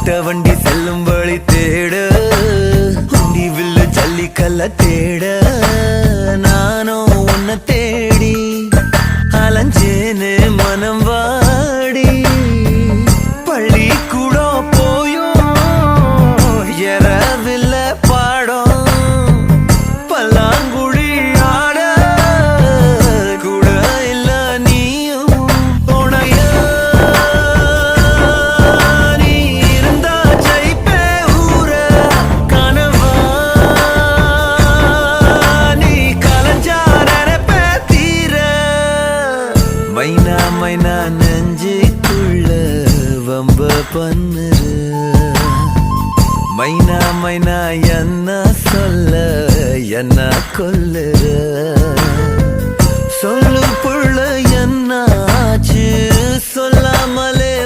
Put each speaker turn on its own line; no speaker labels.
மாட்ட வண்டி செல்லும் வழி தேட உண்டி வில்லு ஜல்லிக்கல்ல தேட நானும் உன்னை தேடி அலைஞ்சேனே மனம் வாடி பள்ளி கூட போயும் எறவில்ல பாடம் பல்லாங்குழி ஆட கூட இல்ல நீயும் உனைய நீ இருந்தா ஜெயிப்பே ஊர கனவா நீ கலஞ்சா நினைப்பே தீர மைனா மைனா நெஞ்சுக்குள்ள வம்ப பண்ணுற மைனா மைனா என்ன சொல்ல என்ன கொல்லுற சொல்லு புள்ள என்னாச்சு சொல்லாமல்